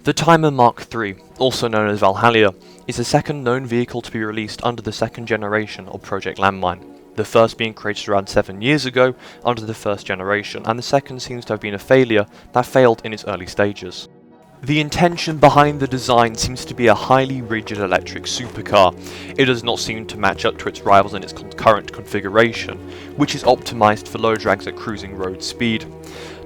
The Timer Mark III, also known as Valhalia, is the second known vehicle to be released under the second generation of Project Landmine, the first being created around 7 years ago under the first generation, and the second seems to have been a failure that failed in its early stages. The intention behind the design seems to be a highly rigid electric supercar. It does not seem to match up to its rivals in its current configuration, which is optimized for low drags at cruising road speed.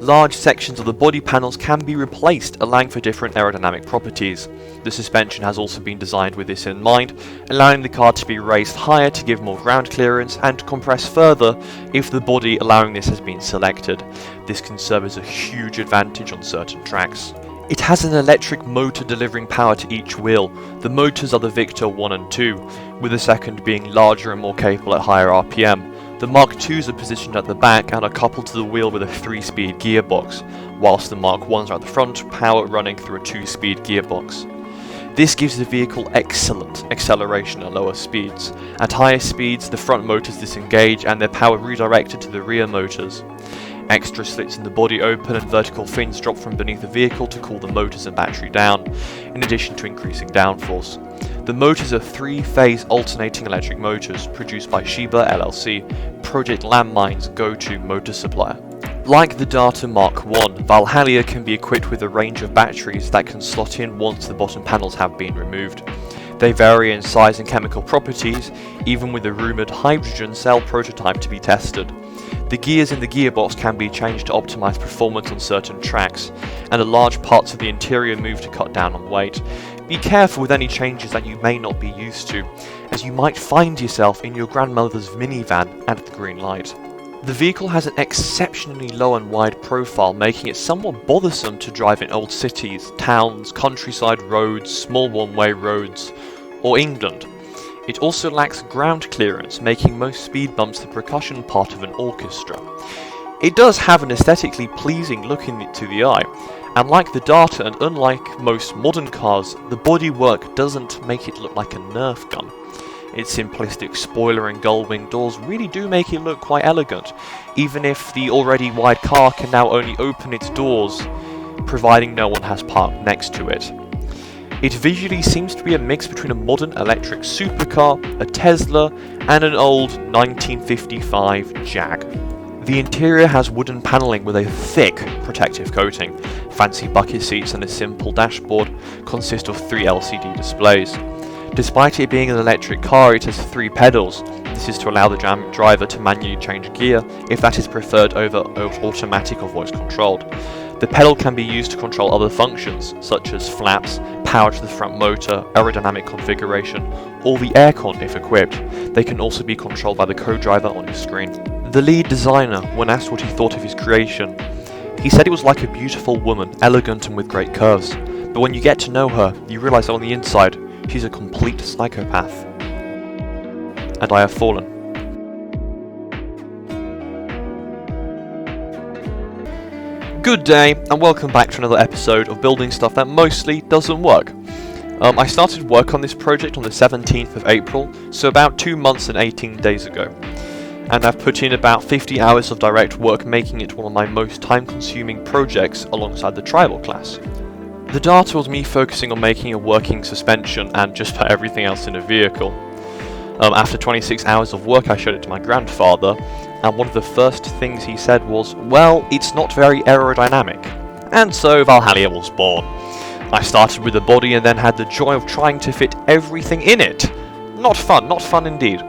Large sections of the body panels can be replaced, allowing for different aerodynamic properties. The suspension has also been designed with this in mind, allowing the car to be raised higher to give more ground clearance and to compress further if the body allowing this has been selected. This can serve as a huge advantage on certain tracks. It has an electric motor delivering power to each wheel. The motors are the Victor 1 and 2, with the second being larger and more capable at higher RPM. The Mark IIs are positioned at the back and are coupled to the wheel with a 3-speed gearbox, whilst the Mark Is are at the front, power running through a 2-speed gearbox. This gives the vehicle excellent acceleration at lower speeds. At higher speeds, the front motors disengage and their power redirected to the rear motors. Extra slits in the body open and vertical fins drop from beneath the vehicle to cool the motors and battery down, in addition to increasing downforce. The motors are 3-phase alternating electric motors produced by Shiba LLC, Project Landmine's go-to motor supplier. Like the Data Mark I, Valhalia can be equipped with a range of batteries that can slot in once the bottom panels have been removed. They vary in size and chemical properties, even with a rumoured hydrogen cell prototype to be tested. The gears in the gearbox can be changed to optimise performance on certain tracks, and the large parts of the interior moved to cut down on weight. Be careful with any changes that you may not be used to, as you might find yourself in your grandmother's minivan at the green light. The vehicle has an exceptionally low and wide profile, making it somewhat bothersome to drive in old cities, towns, countryside roads, small one-way roads, or England. It also lacks ground clearance, making most speed bumps the percussion part of an orchestra. It does have an aesthetically pleasing look to the eye, and like the Data and unlike most modern cars, the bodywork doesn't make it look like a Nerf gun. Its simplistic spoiler and gull-wing doors really do make it look quite elegant, even if the already wide car can now only open its doors, providing no one has parked next to it. It visually seems to be a mix between a modern electric supercar, a Tesla, and an old 1955 Jag. The interior has wooden panelling with a thick protective coating. Fancy bucket seats and a simple dashboard consist of 3 LCD displays. Despite it being an electric car, it has 3 pedals. This is to allow the driver to manually change gear if that is preferred over automatic or voice controlled. The pedal can be used to control other functions, such as flaps, power to the front motor, aerodynamic configuration, or the aircon if equipped. They can also be controlled by the co-driver on your screen. The lead designer, when asked what he thought of his creation, he said it was like a beautiful woman, elegant and with great curves. But when you get to know her, you realise that on the inside, she's a complete psychopath. And I have fallen. Good day, and welcome back to another episode of building stuff that mostly doesn't work. I started work on this project on the 17th of April, so about 2 months and 18 days ago. And I've put in about 50 hours of direct work, making it one of my most time-consuming projects alongside the tribal class. The Data was me focusing on making a working suspension and just about everything else in a vehicle. After 26 hours of work, I showed it to my grandfather, and one of the first things he said was, "Well, it's not very aerodynamic." And so Valhalia was born. I started with the body and then had the joy of trying to fit everything in it. Not fun indeed.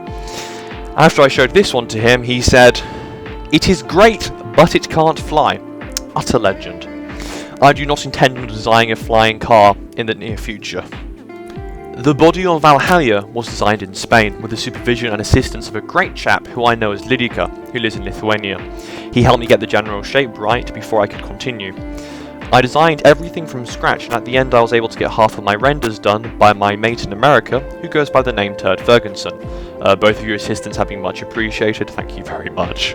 After I showed this one to him, he said, "It is great, but it can't fly." Utter legend. I do not intend on designing a flying car in the near future. The body of Valhalia was designed in Spain with the supervision and assistance of a great chap who I know as Lidika, who lives in Lithuania. He helped me get the general shape right before I could continue. I designed everything from scratch, and at the end I was able to get half of my renders done by my mate in America, who goes by the name Turd Ferguson. Both of your assistance have been much appreciated, thank you very much.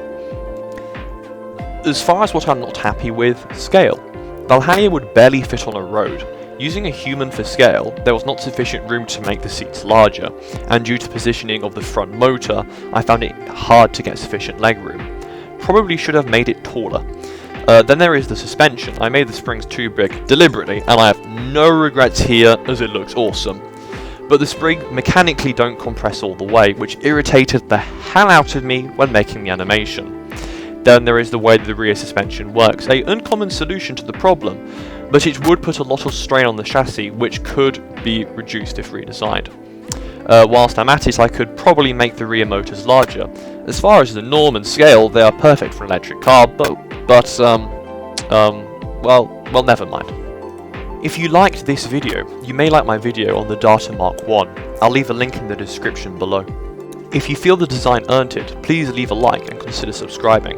As far as what I'm not happy with, scale. Valhalia would barely fit on a road. Using a human for scale, there was not sufficient room to make the seats larger, and due to positioning of the front motor, I found it hard to get sufficient legroom. Probably should have made it taller. Then there is the suspension. I made the springs too big deliberately, and I have no regrets here as it looks awesome. But the springs mechanically don't compress all the way, which irritated the hell out of me when making the animation. Then there is the way that the rear suspension works, an uncommon solution to the problem, but it would put a lot of strain on the chassis, which could be reduced if redesigned. Whilst I'm at it, I could probably make the rear motors larger. As far as the norm and scale, they are perfect for an electric car, well, never mind. If you liked this video, you may like my video on the Data Mark 1. I'll leave a link in the description below. If you feel the design earned it, please leave a like and consider subscribing.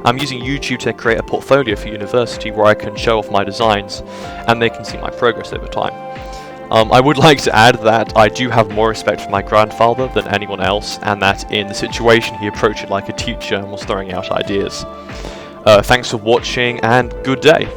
I'm using YouTube to create a portfolio for university where I can show off my designs and they can see my progress over time. I would like to add that I do have more respect for my grandfather than anyone else, and that in the situation he approached it like a teacher and was throwing out ideas. Thanks for watching and good day.